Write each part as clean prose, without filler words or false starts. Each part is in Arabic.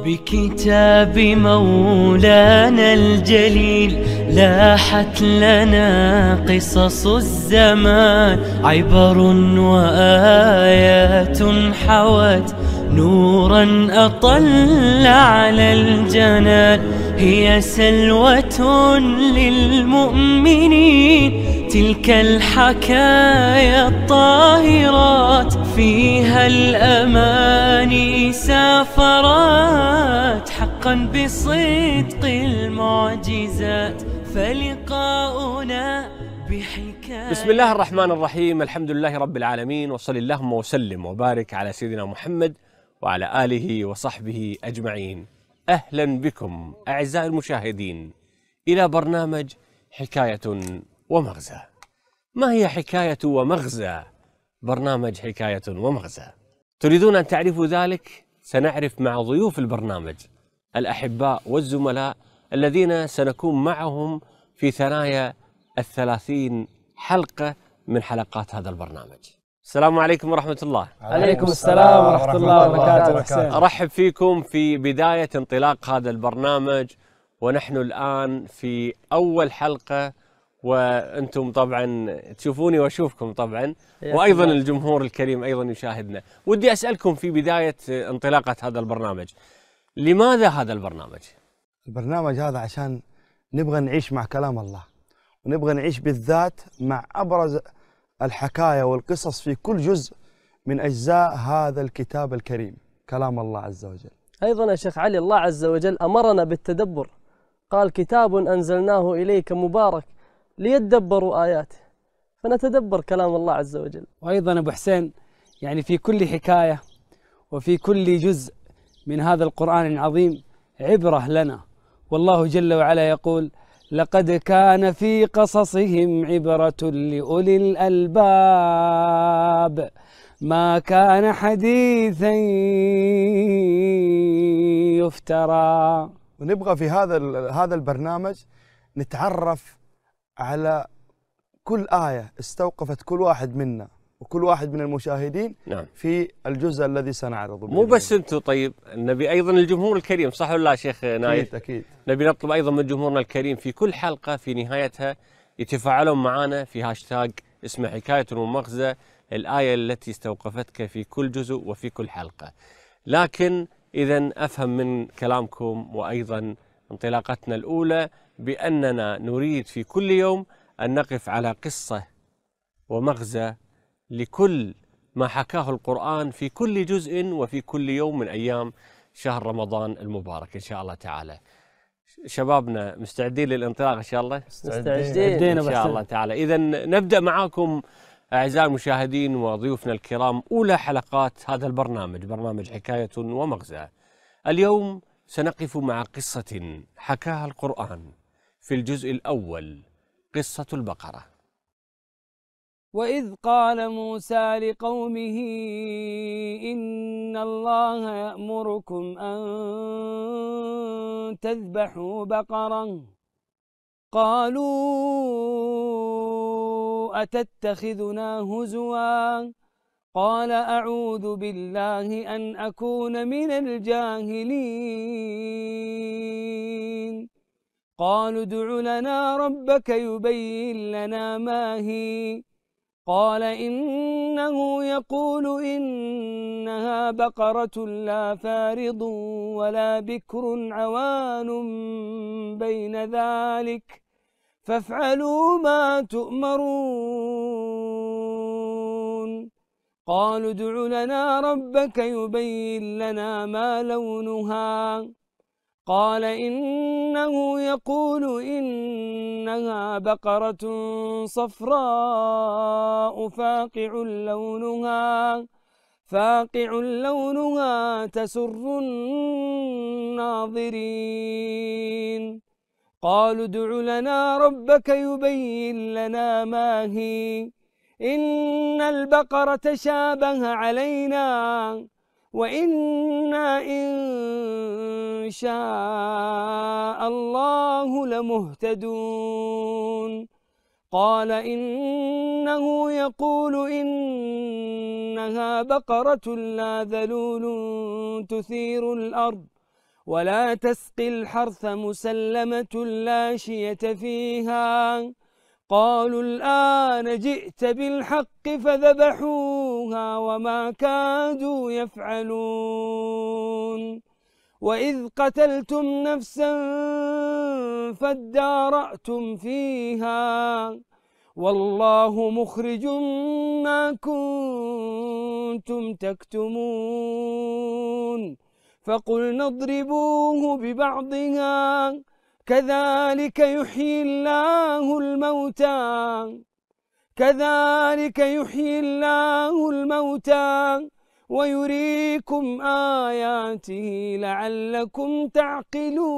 بكتاب مولانا الجليل لاحت لنا قصص الزمان، عبر وآيات حوت نورا أطل على الجنان. هي سلوة للمؤمنين تلك الحكايا الطاهرات، فيها الأماني سافرات حقا بصدق المعجزات. فلقاؤنا بحكاية. بسم الله الرحمن الرحيم، الحمد لله رب العالمين، وصل اللهم وسلم وبارك على سيدنا محمد وعلى آله وصحبه أجمعين. أهلا بكم أعزائي المشاهدين إلى برنامج حكاية ومغزى. ما هي حكاية ومغزى برنامج حكاية ومغزى؟ تريدون أن تعرفوا ذلك؟ سنعرف مع ضيوف البرنامج الأحباء والزملاء الذين سنكون معهم في ثنايا 30 حلقة من حلقات هذا البرنامج. السلام عليكم ورحمة الله. عليكم السلام ورحمة الله وبركاته. أرحب فيكم في بداية انطلاق هذا البرنامج، ونحن الآن في أول حلقة، وأنتم طبعا تشوفوني وأشوفكم طبعا، وأيضا الجمهور الكريم أيضا يشاهدنا. ودي أسألكم في بداية انطلاقة هذا البرنامج، لماذا هذا البرنامج؟ البرنامج هذا عشان نبغى نعيش مع كلام الله، ونبغى نعيش بالذات مع أبرز الحكاية والقصص في كل جزء من أجزاء هذا الكتاب الكريم كلام الله عز وجل. أيضا يا شيخ علي، الله عز وجل أمرنا بالتدبر، قال كتاب أنزلناه إليك مبارك ليدبروا آياته، فنتدبر كلام الله عز وجل. وأيضا أبو حسين، يعني في كل حكاية وفي كل جزء من هذا القرآن العظيم عبرة لنا، والله جل وعلا يقول: لقد كان في قصصهم عبرة لأولي الألباب ما كان حديثا يفترى. ونبغى في هذا البرنامج نتعرف على كل آية استوقفت كل واحد منا وكل واحد من المشاهدين. نعم. في الجزء الذي سنعرضه. مو بس أنتم، طيب نبي أيضا الجمهور الكريم، صح ولا لا شيخ نايف؟ أكيد. نبي نطلب أيضا من جمهورنا الكريم في كل حلقة في نهايتها يتفاعلون معنا في هاشتاج اسمه حكاية ومغزى، الآية التي استوقفتك في كل جزء وفي كل حلقة. لكن إذا أفهم من كلامكم وأيضا انطلاقتنا الأولى بأننا نريد في كل يوم أن نقف على قصة ومغزى لكل ما حكاه القرآن في كل جزء وفي كل يوم من أيام شهر رمضان المبارك إن شاء الله تعالى. شبابنا مستعدين للانطلاق إن شاء الله؟ مستعدين إن شاء الله تعالى. إذا نبدأ معاكم أعزائي المشاهدين وضيوفنا الكرام أولى حلقات هذا البرنامج، برنامج حكاية ومغزى. اليوم سنقف مع قصة حكاها القرآن في الجزء الأول، قصة البقرة. وإذ قال موسى لقومه: إن الله يأمركم أن تذبحوا بقرة. قالوا أتتخذنا هزوا؟ قال أعوذ بالله أن أكون من الجاهلين. قالوا ادع لنا ربك يبين لنا ما هي. قال إنه يقول إنها بقرة لا فارض ولا بكر عوان بين ذلك فافعلوا ما تؤمرون. قالوا ادع لنا ربك يبين لنا ما لونها. قال إنه يقول إنها بقرة صفراء فاقع لونها تسر الناظرين. قالوا ادع لنا ربك يبين لنا ما هي. إن البقرة شابه علينا وإنا إن شاء الله لمهتدون. قال إنه يقول إنها بقرة لا ذلول تثير الأرض ولا تسقي الحرث مسلمة لا شية فيها قالوا الآن جئت بالحق فذبحوها وما كادوا يفعلون وإذ قتلتم نفسا فادارأتم فيها والله مخرج ما كنتم تكتمون فقلنا اضربوه ببعضها كذلك يحيي الله الموتى ويريكم آياته لعلكم تعقلون.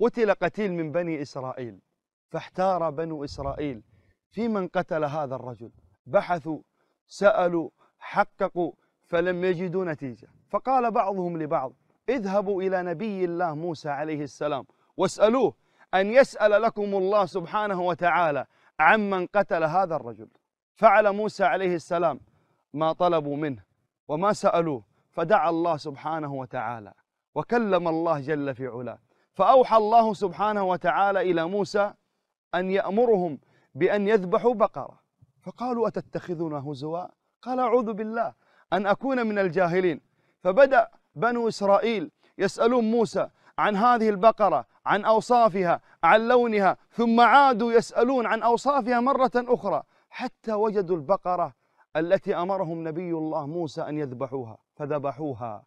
قتل قتيل من بني إسرائيل، فاحتار بنو إسرائيل في من قتل هذا الرجل، بحثوا سألوا حققوا فلم يجدوا نتيجة، فقال بعضهم لبعض اذهبوا إلى نبي الله موسى عليه السلام واسألوه أن يسأل لكم الله سبحانه وتعالى عمن قتل هذا الرجل. فعل موسى عليه السلام ما طلبوا منه وما سألوه، فدعا الله سبحانه وتعالى وكلم الله جل في علاه، فأوحى الله سبحانه وتعالى إلى موسى أن يأمرهم بأن يذبحوا بقرة، فقالوا أتتخذنا هزوا؟ قال أعوذ بالله أن أكون من الجاهلين. فبدأ بنو إسرائيل يسألون موسى عن هذه البقرة، عن أوصافها، عن لونها، ثم عادوا يسألون عن أوصافها مرة أخرى حتى وجدوا البقرة التي أمرهم نبي الله موسى أن يذبحوها، فذبحوها.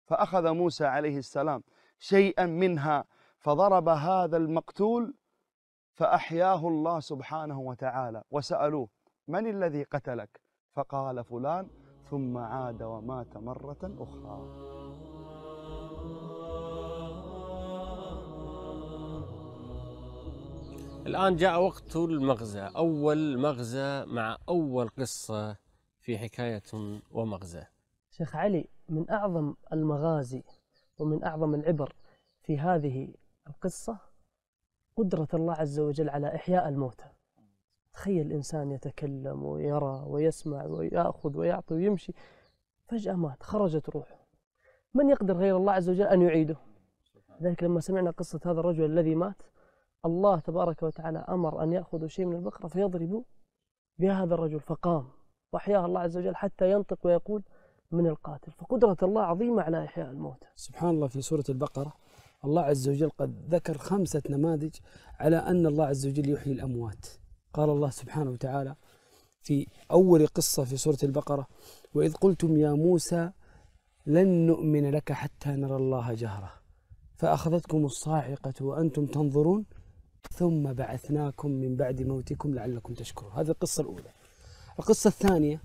فأخذ موسى عليه السلام شيئا منها فضرب هذا المقتول فأحياه الله سبحانه وتعالى، وسألوه من الذي قتلك؟ فقال فلان، ثم عاد ومات مرة أخرى. الآن جاء وقت المغزى، أول مغزى مع أول قصة في حكاية ومغزى. شيخ علي، من أعظم المغازي ومن أعظم العبر في هذه القصة قدرة الله عز وجل على إحياء الموتى. تخيل الإنسان يتكلم ويرى ويسمع ويأخذ ويعطي ويمشي، فجأة مات، خرجت روحه. من يقدر غير الله عز وجل أن يعيده؟ لذلك لما سمعنا قصة هذا الرجل الذي مات، الله تبارك وتعالى أمر أن يأخذوا شيء من البقرة فيضربوا بهذا الرجل، فقام وأحياه الله عز وجل حتى ينطق ويقول من القاتل. فقدرة الله عظيمة على إحياء الموتى. سبحان الله، في سورة البقرة الله عز وجل قد ذكر 5 نماذج على أن الله عز وجل يحيي الأموات. قال الله سبحانه وتعالى في أول قصة في سورة البقرة: وإذ قلتم يا موسى لن نؤمن لك حتى نرى الله جهرة فأخذتكم الصاعقة وأنتم تنظرون ثم بعثناكم من بعد موتكم لعلكم تشكرون. هذه القصة الأولى. القصة الثانية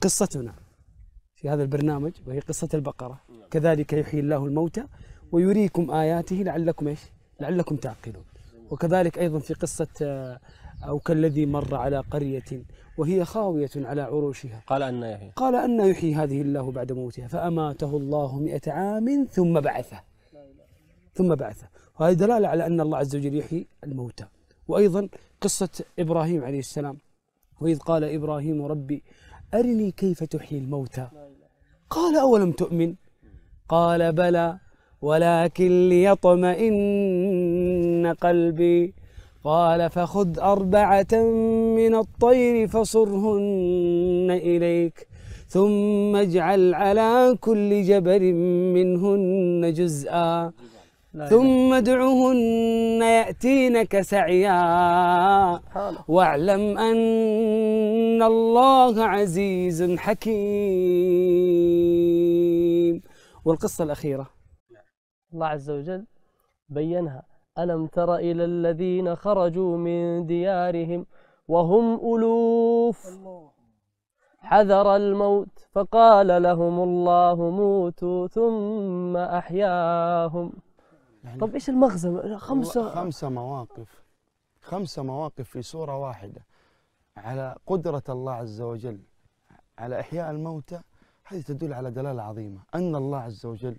قصتنا في هذا البرنامج، وهي قصة البقرة. كذلك يحيي الله الموتى ويريكم آياته لعلكم تعقلون. وكذلك أيضا في قصة أو كالذي مر على قرية وهي خاوية على عروشها قال أن يحيي هذه الله بعد موتها فأماته الله 100 عام ثم بعثه. وهذه دلالة على أن الله عز وجل يحيي الموتى. وأيضا قصة إبراهيم عليه السلام: وإذ قال إبراهيم ربي أرني كيف تحيي الموتى قال أولم تؤمن قال بلى ولكن ليطمئن قلبي قال فخذ 4 من الطير فصرهن إليك ثم اجعل على كل جبل منهن جزءا ثم ادعهن يأتينك سعيا واعلم أن الله عزيز حكيم. والقصة الأخيرة الله عز وجل بينها: ألم تر إلى الذين خرجوا من ديارهم وهم ألوف حذر الموت فقال لهم الله موتوا ثم أحياهم. طب إيش المغزى؟ 5 مواقف، 5 مواقف في سورة واحدة على قدرة الله عز وجل على إحياء الموتى. هذه تدل على دلالة عظيمة أن الله عز وجل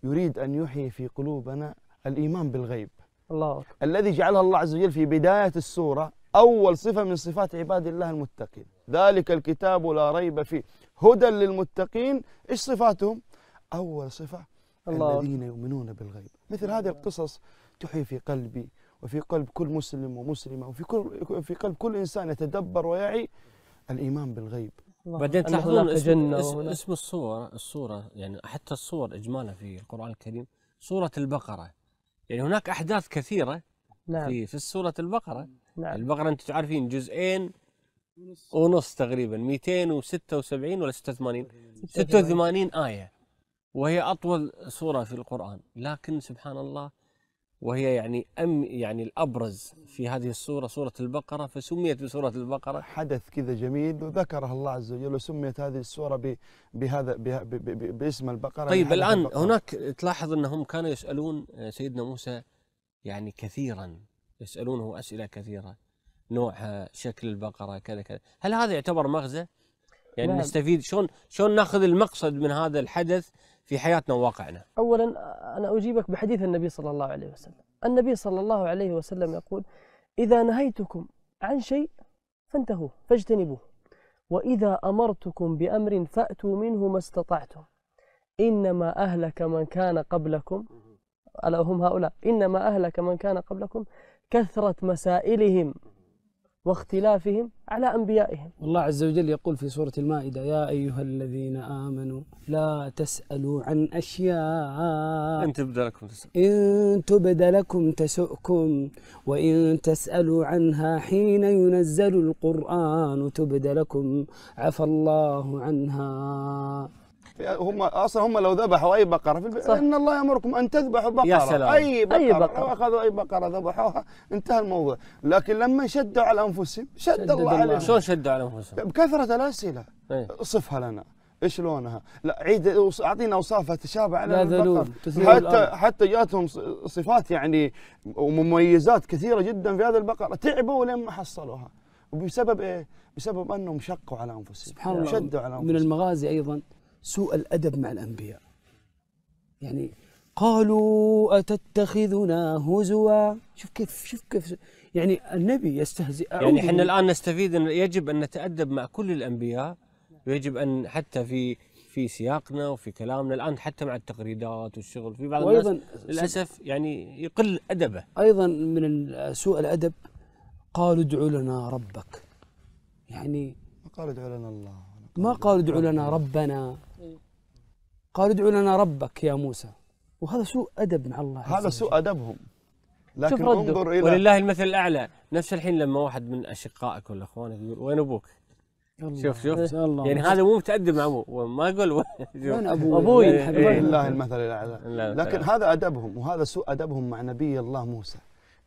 يريد أن يحيي في قلوبنا الإيمان بالغيب. الله أكبر. الذي جعله الله عز وجل في بداية السورة أول صفة من صفات عباد الله المتقين، ذلك الكتاب لا ريب فيه هدى للمتقين. إيش صفاتهم؟ أول صفة الله الذين يؤمنون بالغيب. مثل هذه القصص تحيي في قلبي وفي قلب كل مسلم ومسلمة في قلب كل إنسان يتدبر ويعي الإيمان بالغيب. بعدين أن تلاحظون هناك جنة وهناك- اسم الصورة يعني حتى الصور إجمالا في القرآن الكريم سورة البقرة، يعني هناك أحداث كثيرة نعم في سورة البقرة. نعم البقرة أنتم تعرفين جزئين ونص تقريبا، 276 ولا 86 86 آية، وهي أطول سورة في القرآن. لكن سبحان الله، وهي يعني الأبرز في هذه السورة سورة البقرة، فسميت بسورة البقرة. حدث كذا جميل وذكرها الله عز وجل وسميت هذه السورة باسم البقرة. طيب لحدث الآن البقرة. هناك تلاحظ أنهم كانوا يسألون سيدنا موسى يعني كثيرا، يسألونه أسئلة كثيرة، نوعها، شكل البقرة، كذا كذا. هل هذا يعتبر مغزى؟ يعني نعم. نستفيد شلون ناخذ المقصد من هذا الحدث في حياتنا وواقعنا؟ أولا أنا أجيبك بحديث النبي صلى الله عليه وسلم. النبي صلى الله عليه وسلم يقول: إذا نهيتكم عن شيء فانتهوه فاجتنبوه، وإذا أمرتكم بأمر فأتوا منه ما استطعتم، إنما أهلك من كان قبلكم، ألا هم هؤلاء، إنما أهلك من كان قبلكم كثرة مسائلهم واختلافهم على أنبيائهم. والله عز وجل يقول في سورة المائدة: يا أيها الذين آمنوا لا تسألوا عن أشياء أنت تبدأ لكم تسأل. إن تبد لكم تسؤكم وإن تسألوا عنها حين ينزل القرآن تبد لكم عفى الله عنها. هم لو ذبحوا اي بقره في البيت ان الله يامركم ان تذبحوا بقره، يا سلام. اي بقره، بقرة. اخذوا اي بقره ذبحوها انتهى الموضوع. لكن لما شدوا على انفسهم شد الله عليهم شلون شدوا على أنفسهم؟ بكثره الاسئله. إيه. صفها لنا، ايش لونها؟ لا عيد، اعطينا اوصافها تشابه على لا ذلول البقر. تثير الأرض. حتى جاتهم صفات يعني ومميزات كثيره جدا في هذه البقره، تعبوا لين ما حصلوها. وبسبب ايه؟ بسبب انهم شقوا على انفسهم، سبحان الله. شدوا على من انفسهم. المغازي أيضا سوء الأدب مع الأنبياء. يعني قالوا أتتخذنا هزوا. شوف كيف يعني النبي يستهزئ. يعني احنا الآن نستفيد أن يجب أن نتأدب مع كل الأنبياء، ويجب أن حتى في سياقنا وفي كلامنا الآن حتى مع التغريدات والشغل في بعض الناس وأيضا للأسف يعني يقل أدبه. أيضا من سوء الأدب قالوا ادع لنا ربك. يعني قالوا ادعوا لنا الله، ما قالوا ادع لنا ربنا، قالوا ادع لنا ربك يا موسى. وهذا سوء أدب مع الله عز هذا وجل. سوء أدبهم. لكن شوف رده. انظر إلى ولله المثل الأعلى. نفس الحين لما واحد من أشقائك ولا أخوانك يقول وين أبوك؟ شوف الله. يعني هذا مو متأدب مع أبوه، وما يقول وين أبوي؟ أبوي. وين حبيبي؟ لله المثل الأعلى. لكن هذا أدبهم، وهذا سوء أدبهم مع نبي الله موسى.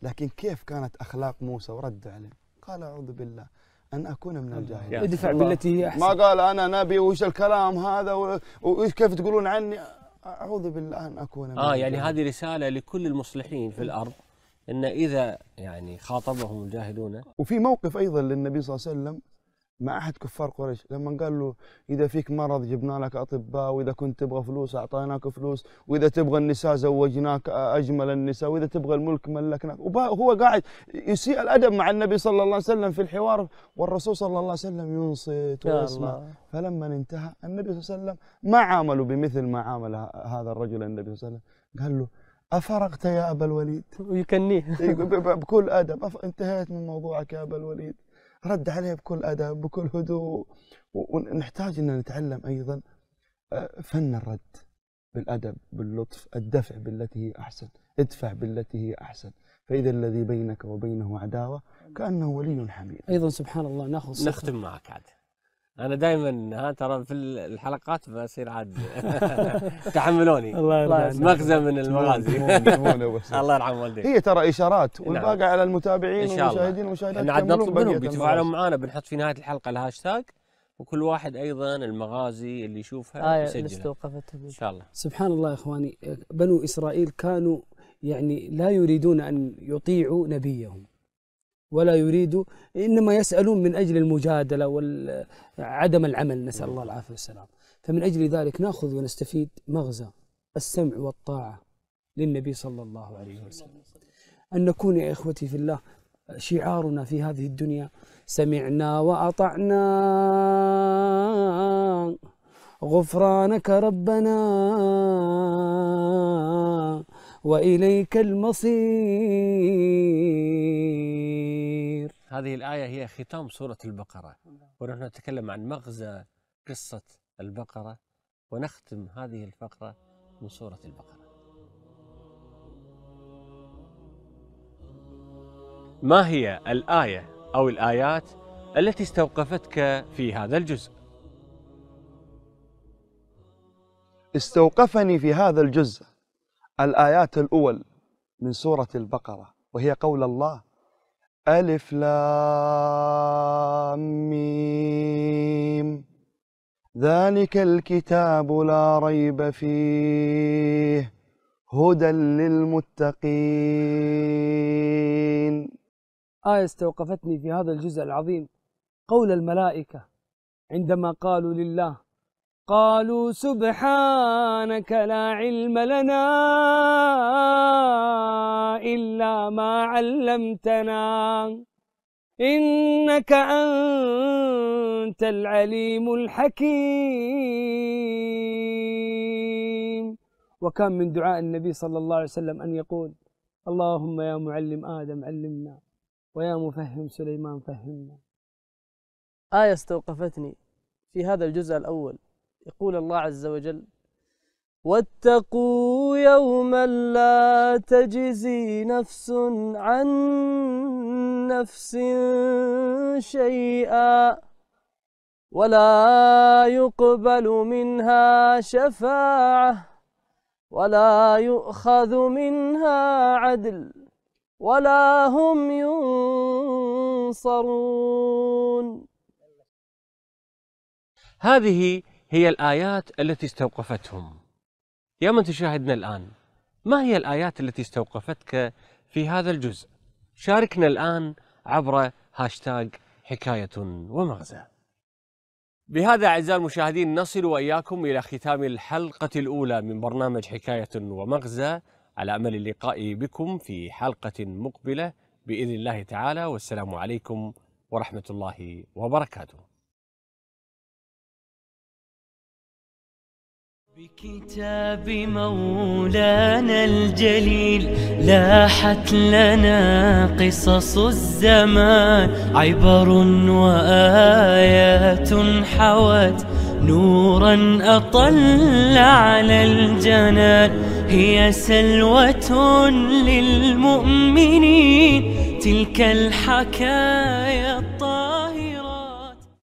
لكن كيف كانت أخلاق موسى ورد عليه؟ قال أعوذ بالله أن أكون من الجاهلين. ادفع بالتي هي أحسن. ما قال أنا نبي وش الكلام هذا وكيف تقولون عني؟ أعوذ بالله أن أكون من يعني الجاهلين. هذه رسالة لكل المصلحين في الأرض، أن إذا يعني خاطبهم الجاهلون. وفي موقف أيضا للنبي صلى الله عليه وسلم مع أحد كفار قريش لما قال له إذا فيك مرض جبنا لك أطباء، وإذا كنت تبغى فلوس أعطيناك فلوس، وإذا تبغى النساء زوجناك أجمل النساء، وإذا تبغى الملك ملكناك. وهو قاعد يسيء الأدب مع النبي صلى الله عليه وسلم في الحوار، والرسول صلى الله عليه وسلم ينصت يا ويسمع. الله. فلما انتهى النبي صلى الله عليه وسلم ما عاملوا بمثل ما عامل هذا الرجل النبي صلى الله عليه وسلم. قال له أفرغت يا أبا الوليد؟ ويكنيه. بكل أدب. انتهيت من موضوعك يا أبا الوليد؟ رد عليه بكل أدب بكل هدوء. ونحتاج أن نتعلم أيضا فن الرد بالأدب باللطف، الدفع بالتي هي أحسن، ادفع بالتي هي أحسن، فإذا الذي بينك وبينه عداوة كأنه ولي حميد. أيضا سبحان الله ناخذ صفة. نختم معك عاد. أنا دائما ترى في الحلقات بصير عاد تحملوني. الله يرضى عنك. مغزى من المغازي. الله يرحم والديك. هي ترى إشارات، والباقي على المتابعين إن شاء الله. والمشاهدين والمشاهدات. احنا عاد يكملون نطلب منهم بقية بيتفاعلوا المغازي. معنا، بنحط في نهاية الحلقة الهاشتاج، وكل واحد أيضا المغازي اللي يشوفها آية يسجلها استوقفتها إن شاء الله. سبحان الله يا إخواني، بنو إسرائيل كانوا يعني لا يريدون أن يطيعوا نبيهم، ولا يريدوا، إنما يسألون من أجل المجادلة وعدم العمل، نسأل الله العافية والسلام. فمن أجل ذلك نأخذ ونستفيد مغزى السمع والطاعة للنبي صلى الله عليه وسلم. أن نكون يا إخوتي في الله شعارنا في هذه الدنيا سمعنا وأطعنا غفرانك ربنا وإليك المصير. هذه الآية هي ختام سورة البقرة، ونحن نتكلم عن مغزى قصة البقرة، ونختم هذه الفقرة من سورة البقرة. ما هي الآية أو الآيات التي استوقفتك في هذا الجزء؟ استوقفني في هذا الجزء الآيات الأول من سورة البقرة، وهي قول الله: ألف لام ميم ذلك الكتاب لا ريب فيه هدى للمتقين. آية استوقفتني في هذا الجزء العظيم قول الملائكة عندما قالوا لله: قالوا سبحانك لا علم لنا إلا ما علمتنا إنك أنت العليم الحكيم. وكان من دعاء النبي صلى الله عليه وسلم أن يقول: اللهم يا معلم آدم علمنا ويا مفهم سليمان فهمنا. آية استوقفتني في هذا الجزء الأول يقول الله عز وجل: واتقوا يوما لا تجزي نفس عن نفس شيئا ولا يقبل منها شفاعة ولا يؤخذ منها عدل ولا هم ينصرون. هذه هي الآيات التي استوقفتهم. يا من تشاهدنا الآن، ما هي الآيات التي استوقفتك في هذا الجزء؟ شاركنا الآن عبر هاشتاج حكاية ومغزى. بهذا أعزائي المشاهدين نصل وإياكم إلى ختام الحلقة الأولى من برنامج حكاية ومغزى، على أمل اللقاء بكم في حلقة مقبلة بإذن الله تعالى، والسلام عليكم ورحمة الله وبركاته. بكتاب مولانا الجليل لاحت لنا قصص الزمان، عبر وآيات حوت نورا أطل على الجنان، هي سلوة للمؤمنين تلك الحكايا